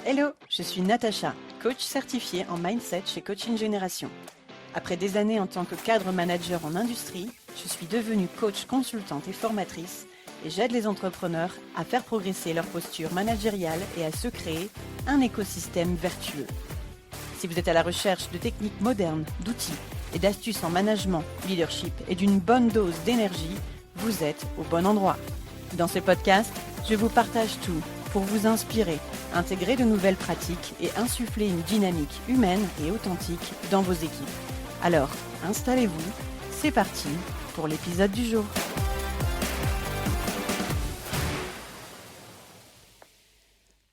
Hello, je suis Natacha, coach certifiée en mindset chez Coaching Génération. Après des années en tant que cadre manager en industrie, je suis devenue coach consultante et formatrice et j'aide les entrepreneurs à faire progresser leur posture managériale et à se créer un écosystème vertueux. Si vous êtes à la recherche de techniques modernes, d'outils et d'astuces en management, leadership et d'une bonne dose d'énergie, vous êtes au bon endroit. Dans ce podcast, je vous partage tout pour vous inspirer, intégrer de nouvelles pratiques et insuffler une dynamique humaine et authentique dans vos équipes. Alors, installez-vous, c'est parti pour l'épisode du jour.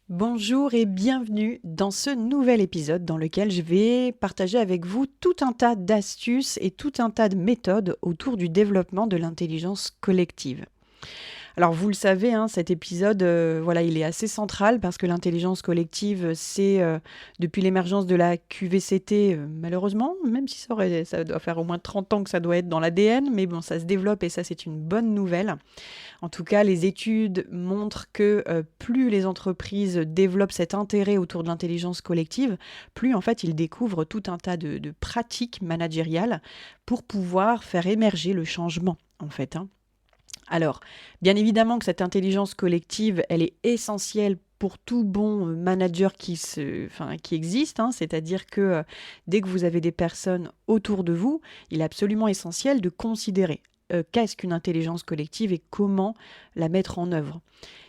Bonjour et bienvenue dans ce nouvel épisode dans lequel je vais partager avec vous tout un tas d'astuces et tout un tas de méthodes autour du développement de l'intelligence collective. Alors vous le savez, cet épisode, il est assez central parce que l'intelligence collective, c'est depuis l'émergence de la QVCT, malheureusement, même si ça doit faire au moins 30 ans que ça doit être dans l'ADN, mais bon, ça se développe et ça, c'est une bonne nouvelle. En tout cas, les études montrent que plus les entreprises développent cet intérêt autour de l'intelligence collective, plus en fait, ils découvrent tout un tas de pratiques managériales pour pouvoir faire émerger le changement, en fait. Alors, bien évidemment que cette intelligence collective, elle est essentielle pour tout bon manager qui existe, c'est-à-dire que dès que vous avez des personnes autour de vous, il est absolument essentiel de considérer qu'est-ce qu'une intelligence collective et comment la mettre en œuvre.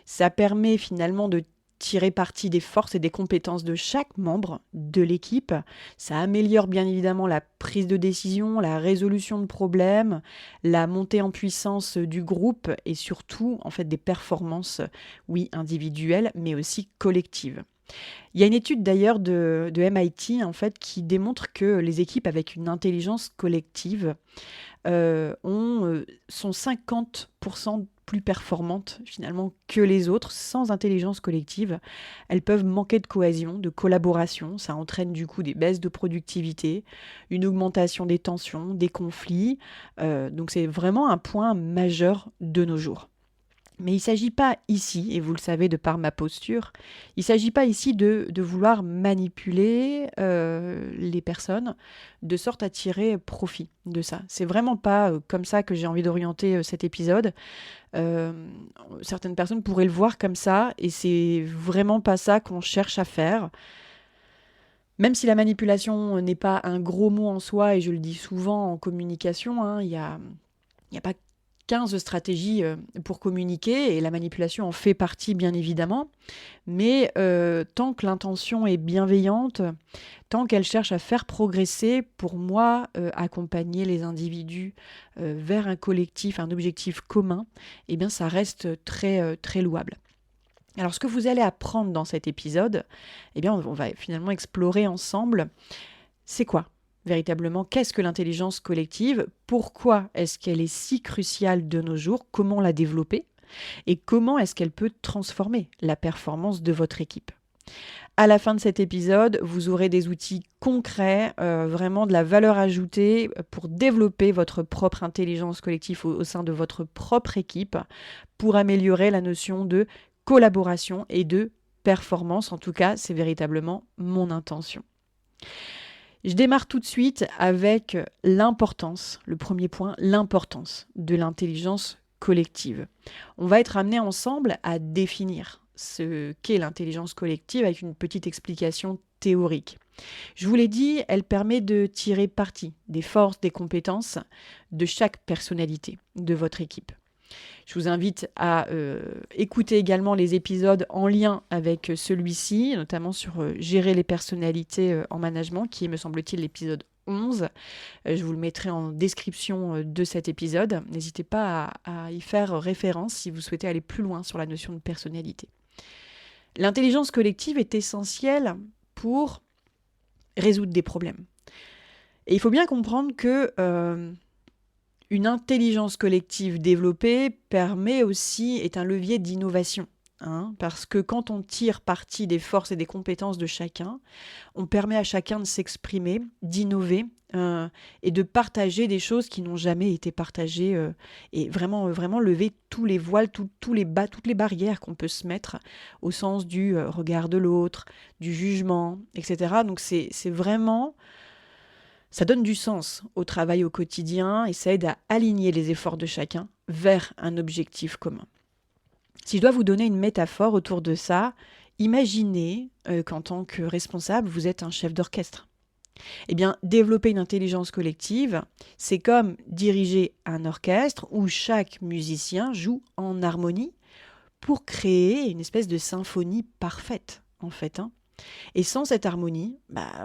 Ça permet finalement de tirer parti des forces et des compétences de chaque membre de l'équipe. Ça améliore bien évidemment la prise de décision, la résolution de problèmes, la montée en puissance du groupe et surtout en fait des performances, individuelles mais aussi collectives. Il y a une étude d'ailleurs de MIT en fait qui démontre que les équipes avec une intelligence collective sont 50% plus performantes finalement que les autres sans intelligence collective. Elles peuvent manquer de cohésion, de collaboration. Ça entraîne du coup des baisses de productivité, une augmentation des tensions, des conflits. Donc c'est vraiment un point majeur de nos jours. Mais il ne s'agit pas ici, et vous le savez de par ma posture, il ne s'agit pas ici de vouloir manipuler les personnes de sorte à tirer profit de ça. C'est vraiment pas comme ça que j'ai envie d'orienter cet épisode. Certaines personnes pourraient le voir comme ça, et c'est vraiment pas ça qu'on cherche à faire. Même si la manipulation n'est pas un gros mot en soi, et je le dis souvent en communication, il y a pas 15 stratégies pour communiquer et la manipulation en fait partie bien évidemment, mais tant que l'intention est bienveillante, tant qu'elle cherche à faire progresser, pour moi, accompagner les individus vers un collectif, un objectif commun, eh bien ça reste très, très louable. Alors ce que vous allez apprendre dans cet épisode, eh bien on va finalement explorer ensemble, c'est quoi véritablement, qu'est-ce que l'intelligence collective? Pourquoi est-ce qu'elle est si cruciale de nos jours? Comment la développer? Et comment est-ce qu'elle peut transformer la performance de votre équipe? À la fin de cet épisode, vous aurez des outils concrets, vraiment de la valeur ajoutée pour développer votre propre intelligence collective au sein de votre propre équipe, pour améliorer la notion de collaboration et de performance. En tout cas, c'est véritablement mon intention. Je démarre tout de suite avec l'importance, le premier point, l'importance de l'intelligence collective. On va être amené ensemble à définir ce qu'est l'intelligence collective avec une petite explication théorique. Je vous l'ai dit, elle permet de tirer parti des forces, des compétences de chaque personnalité de votre équipe. Je vous invite à écouter également les épisodes en lien avec celui-ci, notamment sur gérer les personnalités en management, qui est, me semble-t-il, l'épisode 11. Je vous le mettrai en description de cet épisode. N'hésitez pas à y faire référence si vous souhaitez aller plus loin sur la notion de personnalité. L'intelligence collective est essentielle pour résoudre des problèmes. Et il faut bien comprendre que une intelligence collective développée est un levier d'innovation hein, parce que quand on tire parti des forces et des compétences de chacun, on permet à chacun de s'exprimer, d'innover et de partager des choses qui n'ont jamais été partagées et vraiment lever tous les voiles, toutes les barrières qu'on peut se mettre au sens du regard de l'autre, du jugement, etc. Donc c'est vraiment... Ça donne du sens au travail au quotidien et ça aide à aligner les efforts de chacun vers un objectif commun. Si je dois vous donner une métaphore autour de ça, imaginez qu'en tant que responsable, vous êtes un chef d'orchestre. Eh bien, développer une intelligence collective, c'est comme diriger un orchestre où chaque musicien joue en harmonie pour créer une espèce de symphonie parfaite, en fait. Et sans cette harmonie,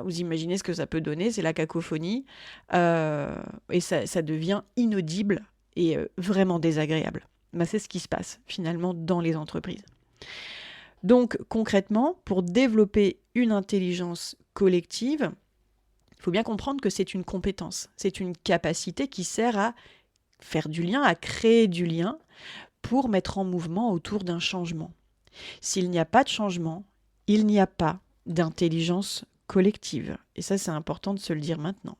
vous imaginez ce que ça peut donner, c'est la cacophonie, et ça devient inaudible et vraiment désagréable. C'est ce qui se passe finalement dans les entreprises. Donc concrètement, pour développer une intelligence collective, il faut bien comprendre que c'est une compétence, c'est une capacité qui sert à faire du lien, à créer du lien pour mettre en mouvement autour d'un changement. S'il n'y a pas de changement, il n'y a pas d'intelligence collective. Et ça, c'est important de se le dire maintenant.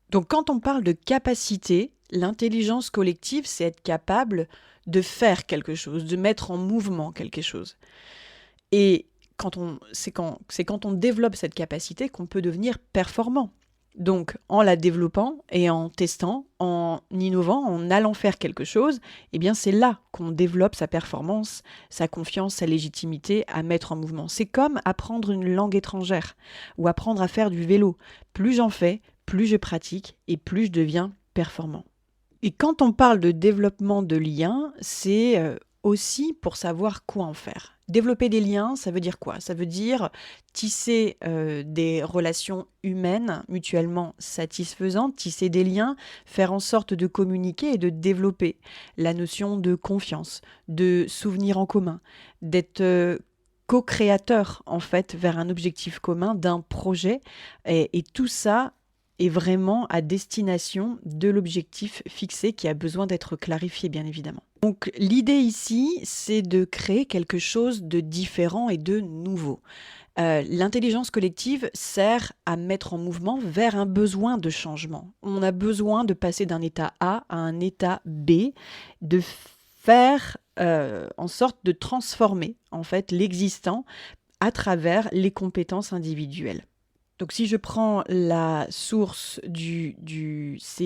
Donc quand on parle de capacité, l'intelligence collective, c'est être capable de faire quelque chose, de mettre en mouvement quelque chose. Et c'est quand on développe cette capacité qu'on peut devenir performant. Donc en la développant et en testant, en innovant, en allant faire quelque chose, eh bien c'est là qu'on développe sa performance, sa confiance, sa légitimité à mettre en mouvement. C'est comme apprendre une langue étrangère ou apprendre à faire du vélo. Plus j'en fais, plus je pratique et plus je deviens performant. Et quand on parle de développement de liens, c'est aussi pour savoir quoi en faire. Développer des liens, ça veut dire quoi? Ça veut dire tisser des relations humaines mutuellement satisfaisantes, tisser des liens, faire en sorte de communiquer et de développer la notion de confiance, de souvenirs en commun, d'être co-créateur en fait vers un objectif commun d'un projet et tout ça est vraiment à destination de l'objectif fixé qui a besoin d'être clarifié, bien évidemment. Donc l'idée ici, c'est de créer quelque chose de différent et de nouveau. L'intelligence collective sert à mettre en mouvement vers un besoin de changement. On a besoin de passer d'un état A à un état B, de faire en sorte de transformer en fait l'existant à travers les compétences individuelles. Donc si je prends la source du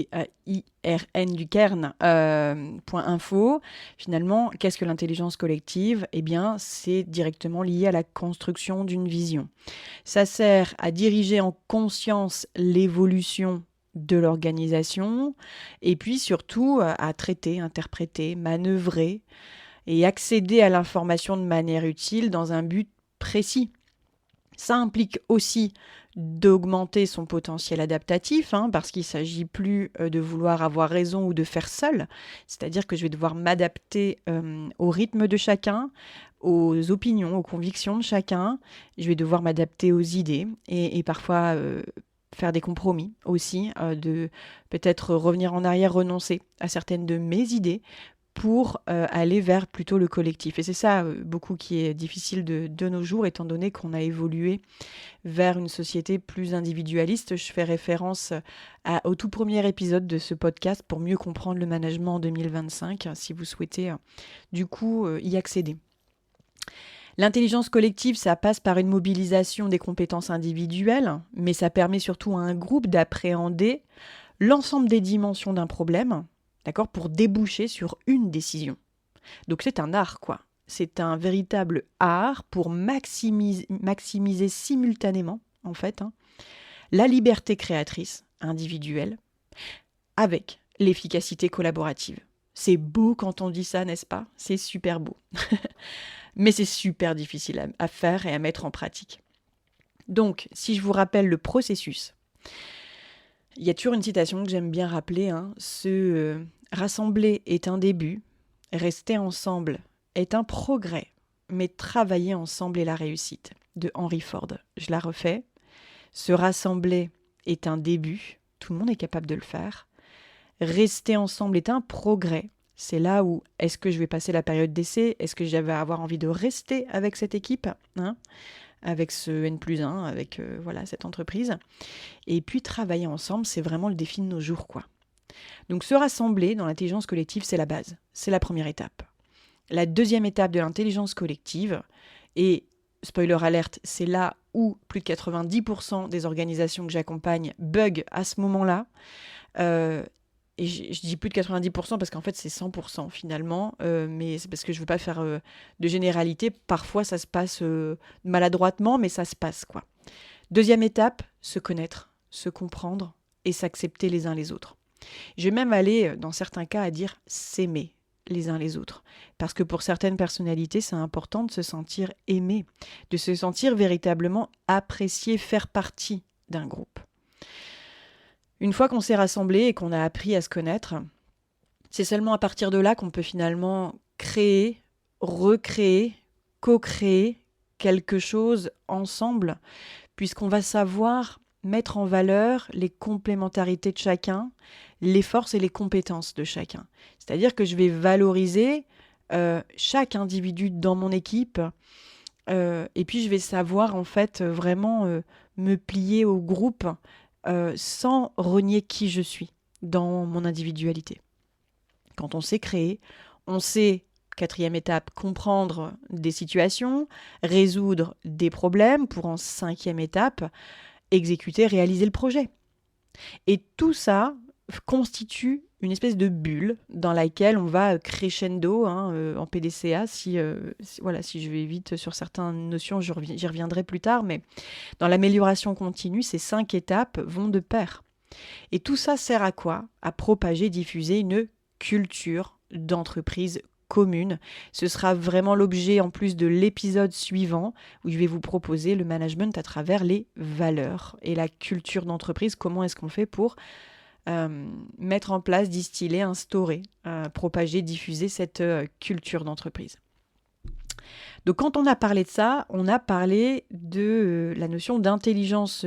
CAIRN, du Cairn, .info, finalement, qu'est-ce que l'intelligence collective? Eh bien, c'est directement lié à la construction d'une vision. Ça sert à diriger en conscience l'évolution de l'organisation et puis surtout à traiter, interpréter, manœuvrer et accéder à l'information de manière utile dans un but précis. Ça implique aussi d'augmenter son potentiel adaptatif, parce qu'il ne s'agit plus de vouloir avoir raison ou de faire seul. C'est-à-dire que je vais devoir m'adapter au rythme de chacun, aux opinions, aux convictions de chacun. Je vais devoir m'adapter aux idées et parfois faire des compromis aussi, de peut-être revenir en arrière, renoncer à certaines de mes idées pour aller vers plutôt le collectif. Et c'est ça beaucoup qui est difficile de nos jours, étant donné qu'on a évolué vers une société plus individualiste. Je fais référence au tout premier épisode de ce podcast pour mieux comprendre le management en 2025, si vous souhaitez du coup y accéder. L'intelligence collective, ça passe par une mobilisation des compétences individuelles, mais ça permet surtout à un groupe d'appréhender l'ensemble des dimensions d'un problème, d'accord, pour déboucher sur une décision. Donc c'est un art, quoi. C'est un véritable art pour maximiser simultanément, en fait, la liberté créatrice individuelle avec l'efficacité collaborative. C'est beau quand on dit ça, n'est-ce pas? C'est super beau. Mais c'est super difficile à faire et à mettre en pratique. Donc, si je vous rappelle le processus, il y a toujours une citation que j'aime bien rappeler, rassembler est un début, rester ensemble est un progrès, mais travailler ensemble est la réussite, de Henry Ford. Je la refais. Se rassembler est un début, tout le monde est capable de le faire. Rester ensemble est un progrès, C'est là où est-ce que je vais passer la période d'essai? Est-ce que je vais avoir envie de rester avec cette équipe, hein, avec ce N+1, avec voilà, cette entreprise? Et puis travailler ensemble, c'est vraiment le défi de nos jours, quoi. Donc se rassembler dans l'intelligence collective, c'est la base. C'est la première étape. La deuxième étape de l'intelligence collective, et spoiler alerte, c'est là où plus de 90% des organisations que j'accompagne bug à ce moment-là. Et je dis plus de 90% parce qu'en fait c'est 100% finalement, mais c'est parce que je veux pas faire de généralité. Parfois ça se passe maladroitement, mais ça se passe, quoi. Deuxième étape, se connaître, se comprendre et s'accepter les uns les autres. Je vais même aller, dans certains cas, à dire s'aimer les uns les autres. Parce que pour certaines personnalités, c'est important de se sentir aimé, de se sentir véritablement apprécié, faire partie d'un groupe. Une fois qu'on s'est rassemblés et qu'on a appris à se connaître, c'est seulement à partir de là qu'on peut finalement créer, recréer, co-créer quelque chose ensemble, puisqu'on va savoir mettre en valeur les complémentarités de chacun, les forces et les compétences de chacun. C'est-à-dire que je vais valoriser chaque individu dans mon équipe, et puis je vais savoir en fait vraiment me plier au groupe sans renier qui je suis dans mon individualité. Quand on sait créer, on sait, quatrième étape, comprendre des situations, résoudre des problèmes, pour en cinquième étape, exécuter, réaliser le projet. Et tout ça constitue une espèce de bulle dans laquelle on va crescendo en PDCA. Si je vais vite sur certaines notions, j'y reviendrai plus tard, mais dans l'amélioration continue, ces 5 étapes vont de pair. Et tout ça sert à quoi? À propager, diffuser une culture d'entreprise commune. Ce sera vraiment l'objet en plus de l'épisode suivant où je vais vous proposer le management à travers les valeurs et la culture d'entreprise. Comment est-ce qu'on fait pour mettre en place, distiller, instaurer, propager, diffuser cette culture d'entreprise. Donc quand on a parlé de ça, on a parlé de la notion d'intelligence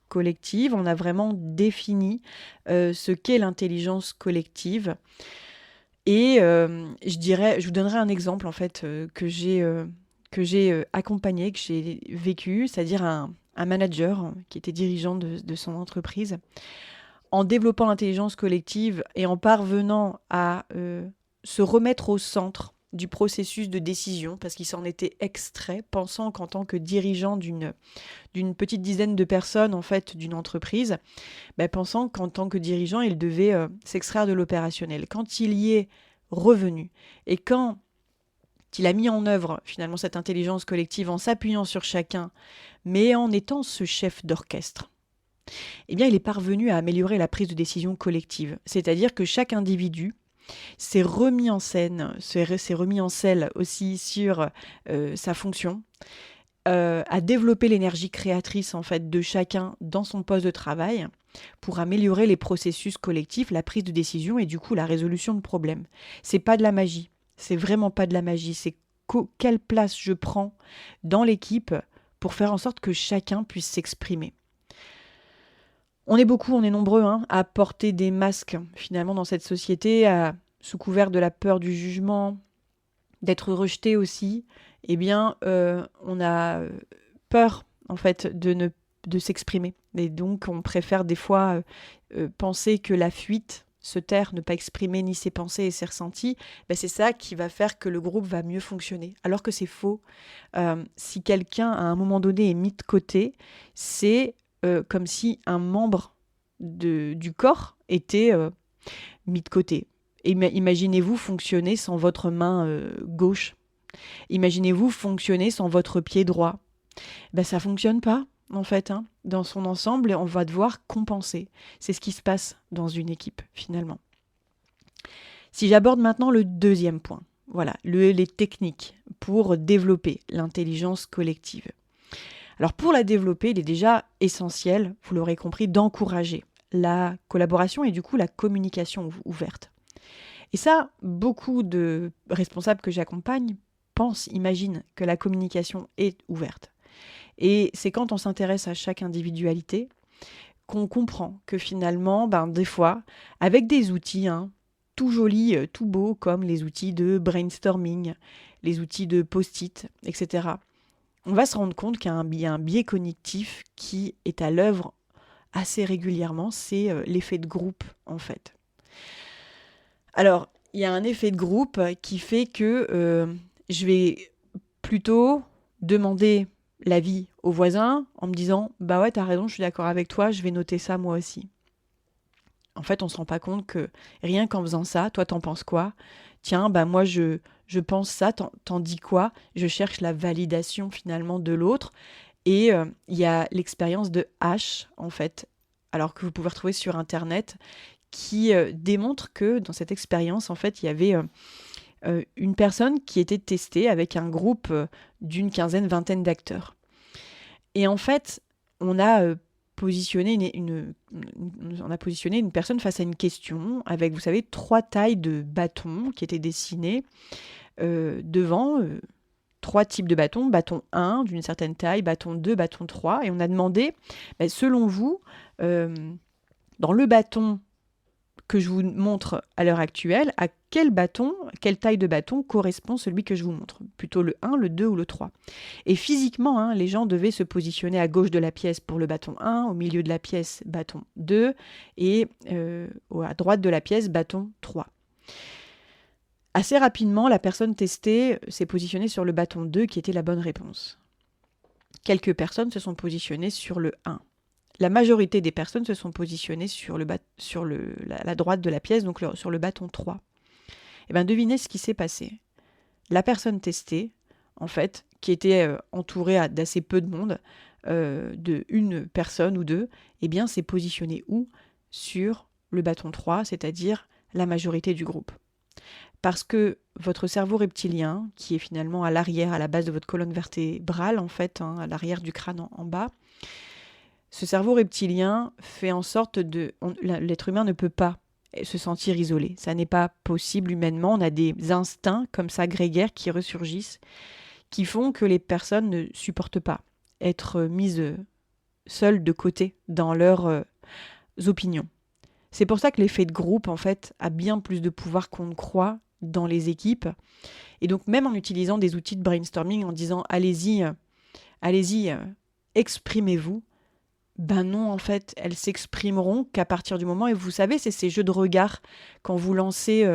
collective. On a vraiment défini ce qu'est l'intelligence collective. Et je vous donnerai un exemple en fait que j'ai accompagné, que j'ai vécu, c'est-à-dire un manager qui était dirigeant de son entreprise. En développant l'intelligence collective et en parvenant à se remettre au centre du processus de décision, parce qu'il s'en était extrait, pensant qu'en tant que dirigeant d'une petite dizaine de personnes, en fait, d'une entreprise, pensant qu'en tant que dirigeant, il devait s'extraire de l'opérationnel. Quand il y est revenu et quand il a mis en œuvre finalement cette intelligence collective en s'appuyant sur chacun, mais en étant ce chef d'orchestre, eh bien, il est parvenu à améliorer la prise de décision collective. C'est-à-dire que chaque individu s'est remis en scène, s'est remis en selle aussi sur sa fonction, a développé l'énergie créatrice en fait de chacun dans son poste de travail pour améliorer les processus collectifs, la prise de décision et du coup la résolution de problèmes. C'est pas de la magie, c'est vraiment pas de la magie, c'est quelle place je prends dans l'équipe pour faire en sorte que chacun puisse s'exprimer. On est beaucoup, on est nombreux à porter des masques finalement dans cette société, sous couvert de la peur du jugement, d'être rejeté aussi. Eh bien, on a peur en fait de s'exprimer. Et donc, on préfère des fois penser que la fuite, se taire, ne pas exprimer ni ses pensées et ses ressentis, c'est ça qui va faire que le groupe va mieux fonctionner. Alors que c'est faux. Si quelqu'un, à un moment donné, est mis de côté, c'est comme si un membre du corps était mis de côté. Imaginez-vous fonctionner sans votre main gauche. Imaginez-vous fonctionner sans votre pied droit. Ça ne fonctionne pas, en fait. Dans son ensemble, on va devoir compenser. C'est ce qui se passe dans une équipe, finalement. Si j'aborde maintenant le deuxième point, voilà, les techniques pour développer l'intelligence collective. Alors pour la développer, il est déjà essentiel, vous l'aurez compris, d'encourager la collaboration et du coup la communication ouverte. Et ça, beaucoup de responsables que j'accompagne imaginent que la communication est ouverte. Et c'est quand on s'intéresse à chaque individualité qu'on comprend que finalement, des fois, avec des outils tout joli, tout beau, comme les outils de brainstorming, les outils de post-it, etc. On va se rendre compte qu'il y a un biais cognitif qui est à l'œuvre assez régulièrement, c'est l'effet de groupe en fait. Alors, il y a un effet de groupe qui fait que je vais plutôt demander l'avis au voisin en me disant « Bah ouais, t'as raison, je suis d'accord avec toi, je vais noter ça moi aussi ». En fait, on se rend pas compte que rien qu'en faisant ça, toi t'en penses quoi ? Tiens, bah moi je pense ça, t'en dis quoi ? Je cherche la validation finalement de l'autre. Et il y a l'expérience de H, en fait, alors que vous pouvez retrouver sur Internet, qui démontre que dans cette expérience, en fait, il y avait une personne qui était testée avec un groupe d'une quinzaine, vingtaine d'acteurs. Et en fait, on a positionné une personne face à une question avec, vous savez, 3 tailles de bâtons qui étaient dessinés devant 3 types de bâtons. Bâton 1 d'une certaine taille, bâton 2, bâton 3. Et on a demandé, selon vous, dans le bâton que je vous montre à l'heure actuelle, à quelle taille de bâton correspond celui que je vous montre ? Plutôt le 1, le 2 ou le 3. Et physiquement, les gens devaient se positionner à gauche de la pièce pour le bâton 1, au milieu de la pièce, bâton 2, et à droite de la pièce, bâton 3. Assez rapidement, la personne testée s'est positionnée sur le bâton 2 qui était la bonne réponse. Quelques personnes se sont positionnées sur le 1. La majorité des personnes se sont positionnées sur la droite de la pièce, donc sur le bâton 3. Et bien, devinez ce qui s'est passé. La personne testée, en fait, qui était entourée d'assez peu de monde, de une personne ou deux, eh bien, s'est positionnée où ? Sur le bâton 3, c'est-à-dire la majorité du groupe. Parce que votre cerveau reptilien, qui est finalement à l'arrière, à la base de votre colonne vertébrale, en fait, à l'arrière du crâne en bas, ce cerveau reptilien fait en sorte l'être humain ne peut pas se sentir isolé. Ça n'est pas possible humainement. On a des instincts comme ça grégaires qui ressurgissent, qui font que les personnes ne supportent pas être mises seules de côté dans leurs opinions. C'est pour ça que l'effet de groupe, en fait, a bien plus de pouvoir qu'on ne croit dans les équipes. Et donc, même en utilisant des outils de brainstorming, en disant « allez-y, exprimez-vous », ben non, en fait, elles s'exprimeront qu'à partir du moment, et vous savez, c'est ces jeux de regard, quand vous lancez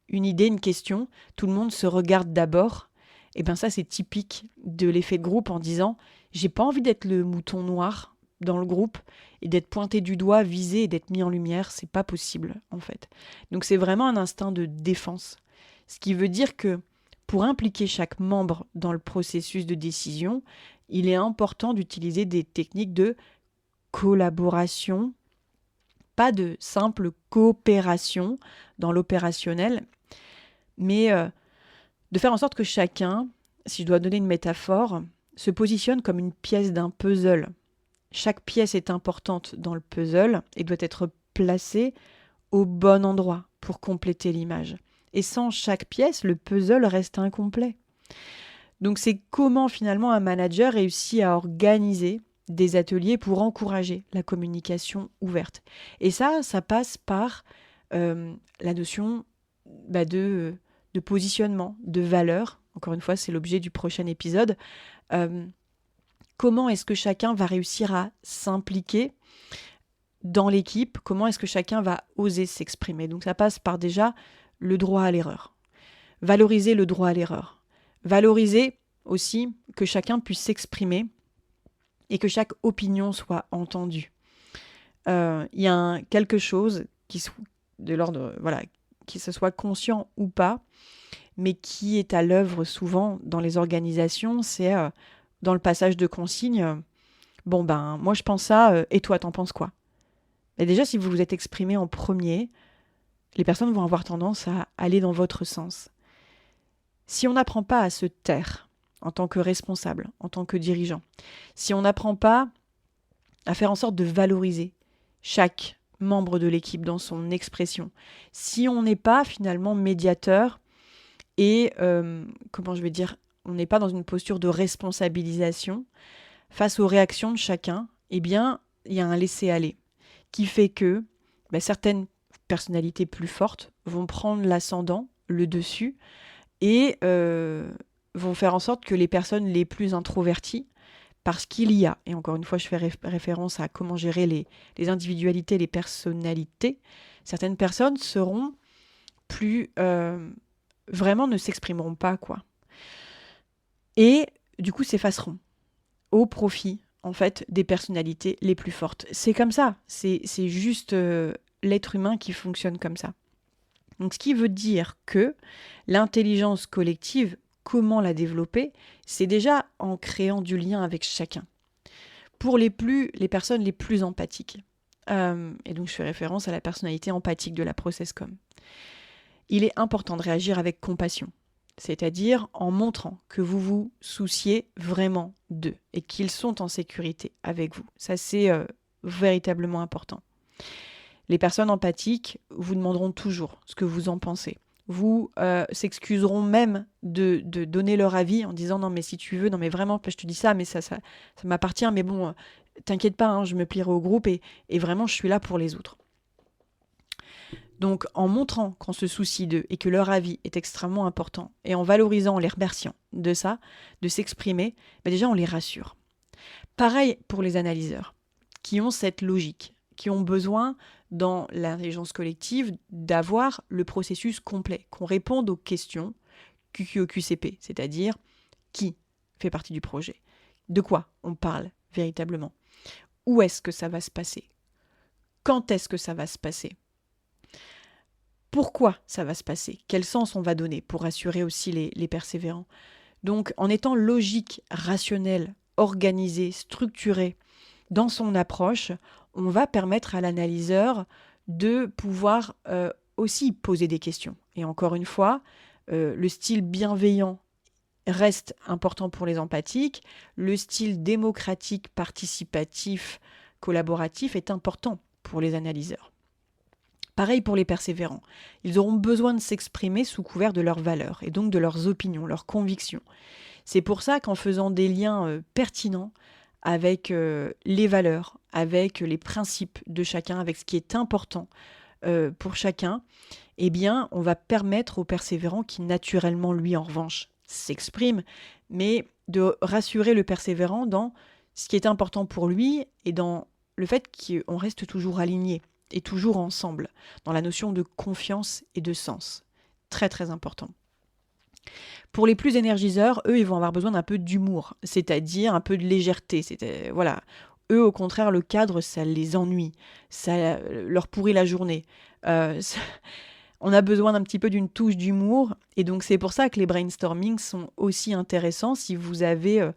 une idée, une question, tout le monde se regarde d'abord, et ben ça, c'est typique de l'effet de groupe en disant « j'ai pas envie d'être le mouton noir dans le groupe et d'être pointé du doigt, visé et d'être mis en lumière, c'est pas possible, en fait. » Donc c'est vraiment un instinct de défense. Ce qui veut dire que pour impliquer chaque membre dans le processus de décision, il est important d'utiliser des techniques de collaboration, pas de simple coopération dans l'opérationnel, mais de faire en sorte que chacun, si je dois donner une métaphore, se positionne comme une pièce d'un puzzle. Chaque pièce est importante dans le puzzle et doit être placée au bon endroit pour compléter l'image. Et sans chaque pièce, le puzzle reste incomplet. Donc c'est comment finalement un manager réussit à organiser des ateliers pour encourager la communication ouverte. Et ça passe par la notion de positionnement, de valeur. Encore une fois, c'est l'objet du prochain épisode. Comment est-ce que chacun va réussir à s'impliquer dans l'équipe ? Comment est-ce que chacun va oser s'exprimer ? Donc ça passe par déjà le droit à l'erreur. Valoriser le droit à l'erreur. Valoriser aussi que chacun puisse s'exprimer et que chaque opinion soit entendue. Il y a quelque chose de l'ordre, qui se soit conscient ou pas, mais qui est à l'œuvre souvent dans les organisations, c'est dans le passage de consignes, moi je pense ça, et toi t'en penses quoi ? Et déjà, si vous vous êtes exprimé en premier, les personnes vont avoir tendance à aller dans votre sens. Si on n'apprend pas à se taire en tant que responsable, en tant que dirigeant, si on n'apprend pas à faire en sorte de valoriser chaque membre de l'équipe dans son expression, si on n'est pas finalement médiateur et, on n'est pas dans une posture de responsabilisation face aux réactions de chacun, eh bien, il y a un laisser-aller qui fait que certaines personnalités plus fortes vont prendre l'ascendant, le dessus, et vont faire en sorte que les personnes les plus introverties, parce qu'il y a, et encore une fois je fais référence à comment gérer les individualités, les personnalités, certaines personnes seront plus... vraiment ne s'exprimeront pas, quoi. Et du coup s'effaceront au profit, en fait, des personnalités les plus fortes. C'est comme ça, c'est juste l'être humain qui fonctionne comme ça. Donc ce qui veut dire que l'intelligence collective, comment la développer, c'est déjà en créant du lien avec chacun. Pour les personnes les plus empathiques. Et donc je fais référence à la personnalité empathique de la ProcessCom. Il est important de réagir avec compassion, c'est-à-dire en montrant que vous vous souciez vraiment d'eux et qu'ils sont en sécurité avec vous. Ça, c'est véritablement important. Les personnes empathiques vous demanderont toujours ce que vous en pensez. Vous s'excuseront même de donner leur avis en disant « Non, mais si tu veux, non, mais vraiment, je te dis ça, mais ça m'appartient, mais bon, t'inquiète pas, hein, je me plierai au groupe et vraiment, je suis là pour les autres. » Donc, en montrant qu'on se soucie d'eux et que leur avis est extrêmement important, et en valorisant, en les remerciant de ça, de s'exprimer, déjà, on les rassure. Pareil pour les analyseurs, qui ont cette logique, qui ont besoin, dans l'intelligence collective, d'avoir le processus complet, qu'on réponde aux questions QQOQCP, c'est-à-dire qui fait partie du projet, de quoi on parle véritablement, où est-ce que ça va se passer, quand est-ce que ça va se passer, pourquoi ça va se passer, quel sens on va donner pour rassurer aussi les persévérants. Donc en étant logique, rationnel, organisé, structuré dans son approche, on va permettre à l'analyseur de pouvoir aussi poser des questions. Et encore une fois, le style bienveillant reste important pour les empathiques, le style démocratique, participatif, collaboratif est important pour les analyseurs. Pareil pour les persévérants. Ils auront besoin de s'exprimer sous couvert de leurs valeurs et donc de leurs opinions, leurs convictions. C'est pour ça qu'en faisant des liens pertinents avec les valeurs, avec les principes de chacun, avec ce qui est important pour chacun, eh bien, on va permettre au persévérant qui naturellement, lui, en revanche, s'exprime, mais de rassurer le persévérant dans ce qui est important pour lui et dans le fait qu'on reste toujours aligné et toujours ensemble, dans la notion de confiance et de sens. Très, très important. Pour les plus énergiseurs, eux, ils vont avoir besoin d'un peu d'humour, c'est-à-dire un peu de légèreté. Voilà. Eux, au contraire, le cadre, ça les ennuie, ça leur pourrit la journée. On a besoin d'un petit peu d'une touche d'humour, et donc c'est pour ça que les brainstormings sont aussi intéressants. Si vous avez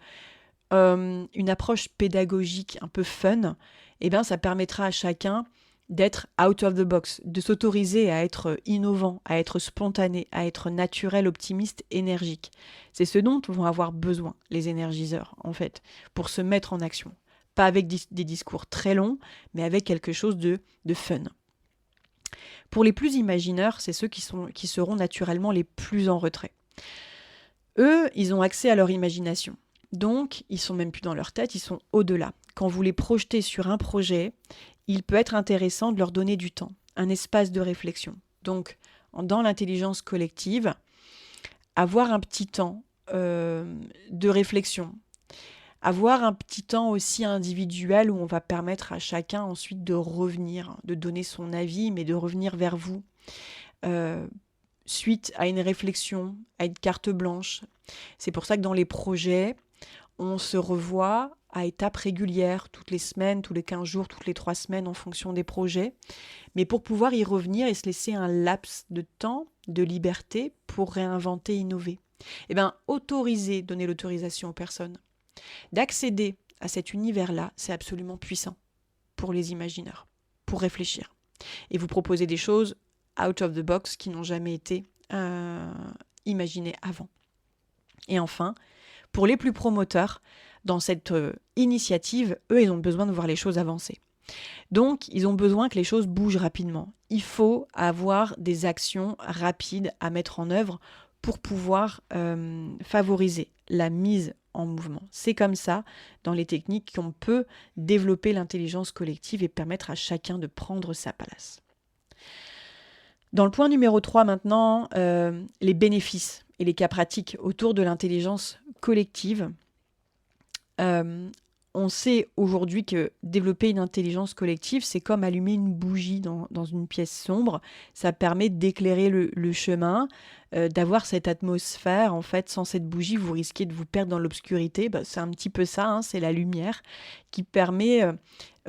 une approche pédagogique un peu fun, eh bien, ça permettra à chacun d'être out of the box, de s'autoriser à être innovant, à être spontané, à être naturel, optimiste, énergique. C'est ce dont vont avoir besoin les énergiseurs, en fait, pour se mettre en action. Pas avec des discours très longs, mais avec quelque chose de fun. Pour les plus imagineurs, c'est ceux qui seront naturellement les plus en retrait. Eux, ils ont accès à leur imagination. Donc, ils sont même plus dans leur tête, ils sont au-delà. Quand vous les projetez sur un projet, il peut être intéressant de leur donner du temps, un espace de réflexion. Donc, dans l'intelligence collective, avoir un petit temps de réflexion, avoir un petit temps aussi individuel où on va permettre à chacun ensuite de revenir, de donner son avis, mais de revenir vers vous suite à une réflexion, à une carte blanche. C'est pour ça que dans les projets, on se revoit à étapes régulières, toutes les semaines, tous les 15 jours, toutes les 3 semaines en fonction des projets. Mais pour pouvoir y revenir et se laisser un laps de temps, de liberté pour réinventer, innover. Eh bien, donner l'autorisation aux personnes d'accéder à cet univers-là, c'est absolument puissant pour les imagineurs, pour réfléchir. Et vous proposer des choses out of the box qui n'ont jamais été imaginées avant. Et enfin, pour les plus promoteurs, dans cette initiative, eux, ils ont besoin de voir les choses avancer. Donc, ils ont besoin que les choses bougent rapidement. Il faut avoir des actions rapides à mettre en œuvre pour pouvoir favoriser la mise en mouvement. C'est comme ça, dans les techniques, qu'on peut développer l'intelligence collective et permettre à chacun de prendre sa place. Dans le point numéro 3 maintenant, les bénéfices et les cas pratiques autour de l'intelligence collective. On sait aujourd'hui que développer une intelligence collective, c'est comme allumer une bougie dans une pièce sombre. Ça permet d'éclairer le chemin, d'avoir cette atmosphère. En fait, sans cette bougie, vous risquez de vous perdre dans l'obscurité. C'est un petit peu ça, hein, c'est la lumière qui permet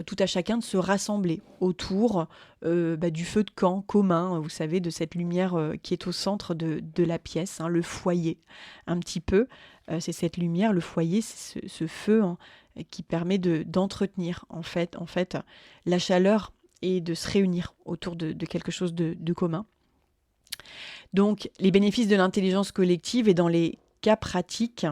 tout à chacun de se rassembler autour du feu de camp commun, vous savez, de cette lumière qui est au centre de la pièce, hein, le foyer, un petit peu. C'est cette lumière, le foyer, c'est ce feu, hein, qui permet d'entretenir en fait la chaleur et de se réunir autour de quelque chose de commun. Donc, les bénéfices de l'intelligence collective et dans les cas pratiques.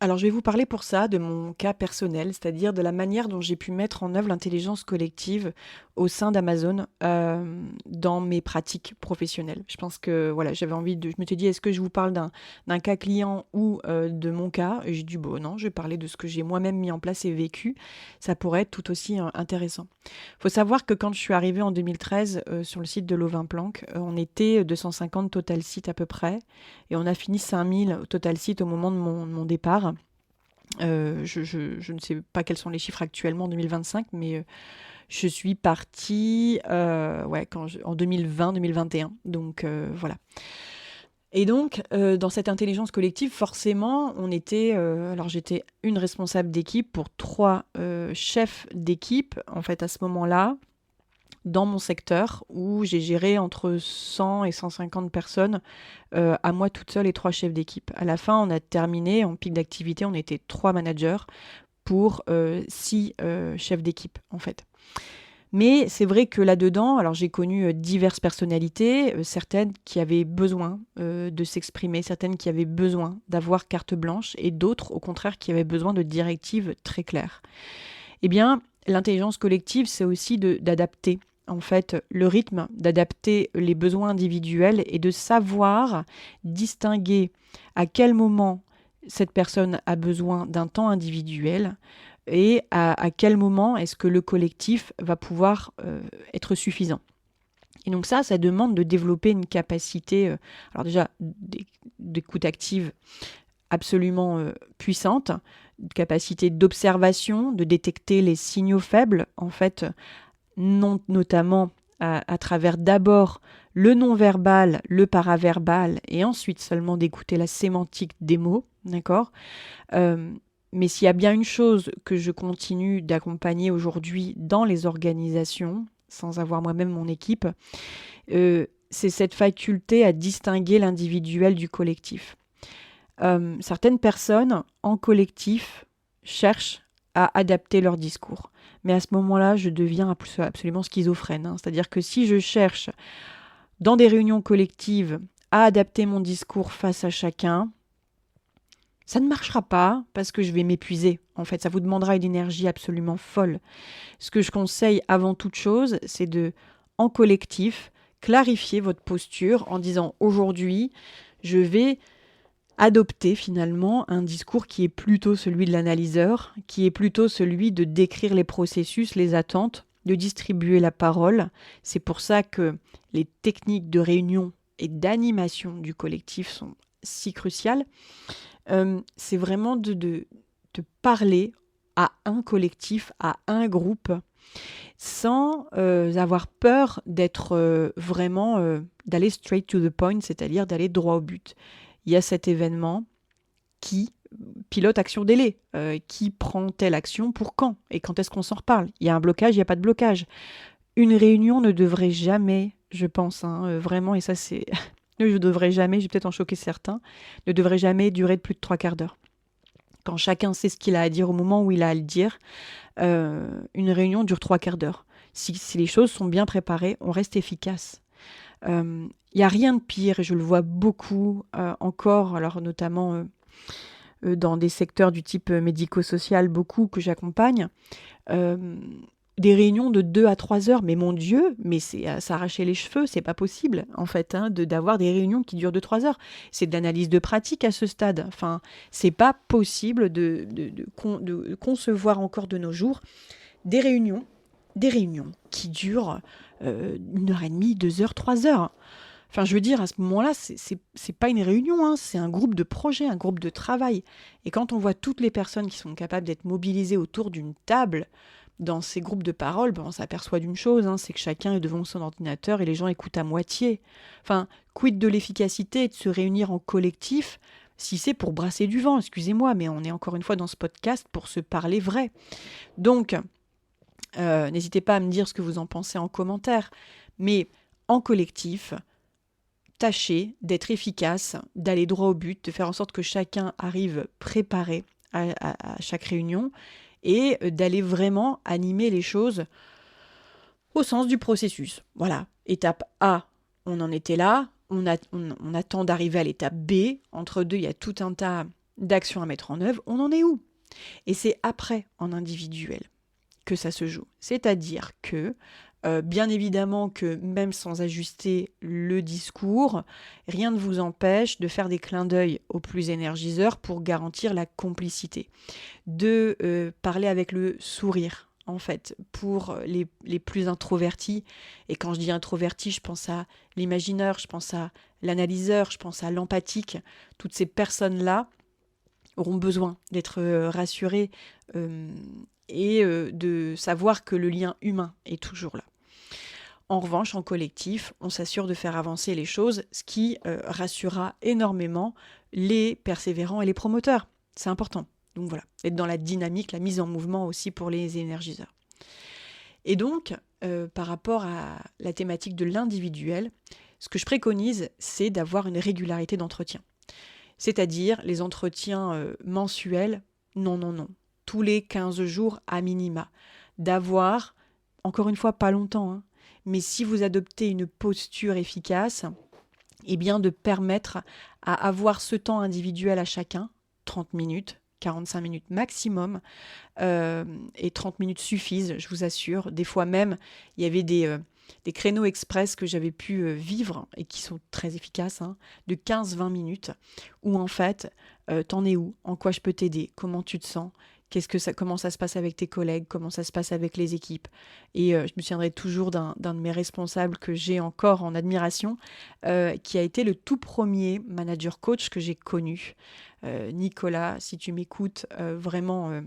Alors, je vais vous parler pour ça de mon cas personnel, c'est-à-dire de la manière dont j'ai pu mettre en œuvre l'intelligence collective au sein d'Amazon dans mes pratiques professionnelles. Je pense que voilà, je me suis dit, est-ce que je vous parle d'un cas client ou de mon cas? Et j'ai dit, bon, non, je vais parler de ce que j'ai moi-même mis en place et vécu. Ça pourrait être tout aussi intéressant. Il faut savoir que quand je suis arrivée en 2013 sur le site de Lovin Planck, on était 250 total sites à peu près, et on a fini 5000 total sites au moment de mon départ. Je ne sais pas quels sont les chiffres actuellement en 2025, mais je suis partie en 2020-2021. Donc voilà. Et donc, dans cette intelligence collective, forcément, on était... alors, j'étais une responsable d'équipe pour 3 chefs d'équipe, en fait, à ce moment-là, dans mon secteur, où j'ai géré entre 100 et 150 personnes, à moi toute seule et 3 chefs d'équipe. À la fin, on a terminé, en pic d'activité, on était 3 managers pour 6 chefs d'équipe, en fait. Mais c'est vrai que là-dedans, alors j'ai connu diverses personnalités, certaines qui avaient besoin de s'exprimer, certaines qui avaient besoin d'avoir carte blanche, et d'autres, au contraire, qui avaient besoin de directives très claires. Eh bien, l'intelligence collective, c'est aussi d'adapter, en fait, le rythme, d'adapter les besoins individuels et de savoir distinguer à quel moment cette personne a besoin d'un temps individuel et à quel moment est-ce que le collectif va pouvoir être suffisant. Et donc ça demande de développer une capacité, alors déjà d'écoute active absolument puissante, une capacité d'observation, de détecter les signaux faibles, en fait, notamment à travers d'abord le non-verbal, le paraverbal, et ensuite seulement d'écouter la sémantique des mots, d'accord ? Mais s'il y a bien une chose que je continue d'accompagner aujourd'hui dans les organisations, sans avoir moi-même mon équipe, c'est cette faculté à distinguer l'individuel du collectif. Certaines personnes en collectif cherchent à adapter leur discours. Mais à ce moment-là, je deviens absolument schizophrène. Hein. C'est-à-dire que si je cherche dans des réunions collectives à adapter mon discours face à chacun, ça ne marchera pas parce que je vais m'épuiser. En fait, ça vous demandera une énergie absolument folle. Ce que je conseille avant toute chose, c'est de, en collectif, clarifier votre posture en disant aujourd'hui, je vais adopter finalement un discours qui est plutôt celui de l'analyseur, qui est plutôt celui de décrire les processus, les attentes, de distribuer la parole. C'est pour ça que les techniques de réunion et d'animation du collectif sont si cruciales. C'est vraiment de parler à un collectif, à un groupe, sans avoir peur d'être d'aller straight to the point, c'est-à-dire d'aller droit au but. Il y a cet événement qui pilote action délai, qui prend telle action pour quand et quand est-ce qu'on s'en reparle. Il y a un blocage, il n'y a pas de blocage. Une réunion ne devrait jamais, je pense, vraiment, et ça c'est... je devrais jamais, je vais peut-être en choquer certains, ne devrait jamais durer de plus de 3 quarts d'heure. Quand chacun sait ce qu'il a à dire au moment où il a à le dire, une réunion dure 3 quarts d'heure. Si les choses sont bien préparées, on reste efficace. Il n'y a rien de pire, et je le vois beaucoup encore, alors notamment dans des secteurs du type médico-social, beaucoup que j'accompagne, des réunions de 2 à 3 heures, mais mon Dieu, mais c'est à s'arracher les cheveux, c'est pas possible, en fait, d'avoir des réunions qui durent 2-3 heures. C'est de l'analyse de pratique à ce stade. Enfin, c'est pas possible de concevoir encore de nos jours des réunions qui durent 1h30, 2 heures, 3 heures. Enfin, je veux dire, à ce moment-là, c'est pas une réunion, hein, c'est un groupe de projet, un groupe de travail. Et quand on voit toutes les personnes qui sont capables d'être mobilisées autour d'une table dans ces groupes de parole, on s'aperçoit d'une chose, hein, c'est que chacun est devant son ordinateur et les gens écoutent à moitié. Enfin, quid de l'efficacité de se réunir en collectif si c'est pour brasser du vent, excusez-moi, mais on est encore une fois dans ce podcast pour se parler vrai. Donc, n'hésitez pas à me dire ce que vous en pensez en commentaire, mais en collectif, tâchez d'être efficace, d'aller droit au but, de faire en sorte que chacun arrive préparé à chaque réunion et d'aller vraiment animer les choses au sens du processus. Voilà, étape A, on en était là, on attend d'arriver à l'étape B, entre deux, il y a tout un tas d'actions à mettre en œuvre, on en est où ? Et c'est après, en individuel, que ça se joue. C'est-à-dire que bien évidemment que même sans ajuster le discours, rien ne vous empêche de faire des clins d'œil aux plus énergiseurs pour garantir la complicité. De parler avec le sourire, en fait, pour les plus introvertis. Et quand je dis introverti, je pense à l'imagineur, je pense à l'analyseur, je pense à l'empathique. Toutes ces personnes-là auront besoin d'être rassurées et de savoir que le lien humain est toujours là. En revanche, en collectif, on s'assure de faire avancer les choses, ce qui rassurera énormément les persévérants et les promoteurs. C'est important. Donc voilà, être dans la dynamique, la mise en mouvement aussi pour les énergiseurs. Et donc, par rapport à la thématique de l'individuel, ce que je préconise, c'est d'avoir une régularité d'entretien. C'est-à-dire les entretiens mensuels, non. Tous les 15 jours à minima. D'avoir, encore une fois, pas longtemps, hein, mais si vous adoptez une posture efficace, eh bien de permettre à avoir ce temps individuel à chacun, 30 minutes, 45 minutes maximum, et 30 minutes suffisent, je vous assure. Des fois même, il y avait des créneaux express que j'avais pu vivre et qui sont très efficaces, hein, de 15-20 minutes, où en fait, t'en es où ? En quoi je peux t'aider ? Comment tu te sens ? Comment ça se passe avec tes collègues, comment ça se passe avec les équipes. Et je me souviendrai toujours d'un de mes responsables que j'ai encore en admiration, qui a été le tout premier manager coach que j'ai connu. Nicolas, si tu m'écoutes, vraiment,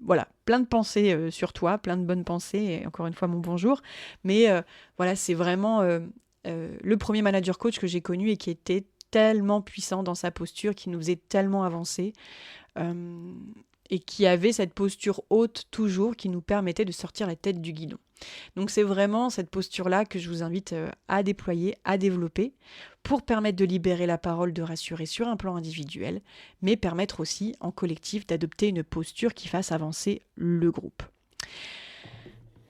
voilà, plein de pensées sur toi, plein de bonnes pensées, et encore une fois mon bonjour. Mais voilà, c'est vraiment le premier manager coach que j'ai connu et qui était tellement puissant dans sa posture, qui nous faisait tellement avancer. Et qui avait cette posture haute toujours, qui nous permettait de sortir la tête du guidon. Donc c'est vraiment cette posture-là que je vous invite à déployer, à développer, pour permettre de libérer la parole, de rassurer sur un plan individuel, mais permettre aussi en collectif d'adopter une posture qui fasse avancer le groupe.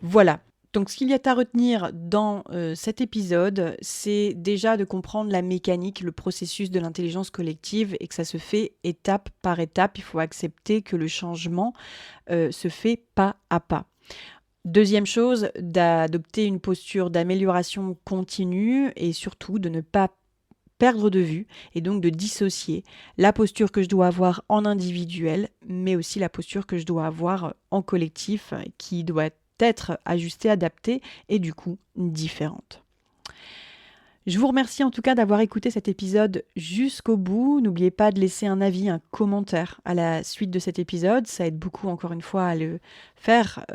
Voilà. Donc, ce qu'il y a à retenir dans cet épisode, c'est déjà de comprendre la mécanique, le processus de l'intelligence collective et que ça se fait étape par étape. Il faut accepter que le changement se fait pas à pas. Deuxième chose, d'adopter une posture d'amélioration continue et surtout de ne pas perdre de vue et donc de dissocier la posture que je dois avoir en individuel, mais aussi la posture que je dois avoir en collectif qui doit être ajustée, adaptée et du coup différente. Je vous remercie en tout cas d'avoir écouté cet épisode jusqu'au bout. N'oubliez pas de laisser un avis, un commentaire à la suite de cet épisode. Ça aide beaucoup encore une fois à le faire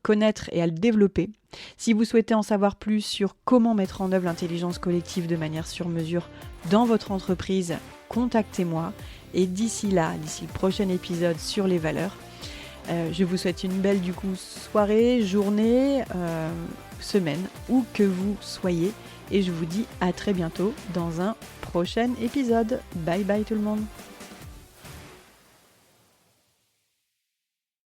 connaître et à le développer. Si vous souhaitez en savoir plus sur comment mettre en œuvre l'intelligence collective de manière sur mesure dans votre entreprise, contactez-moi. Et d'ici le prochain épisode sur les valeurs, je vous souhaite une belle soirée, journée, semaine, où que vous soyez. Et je vous dis à très bientôt dans un prochain épisode. Bye bye tout le monde.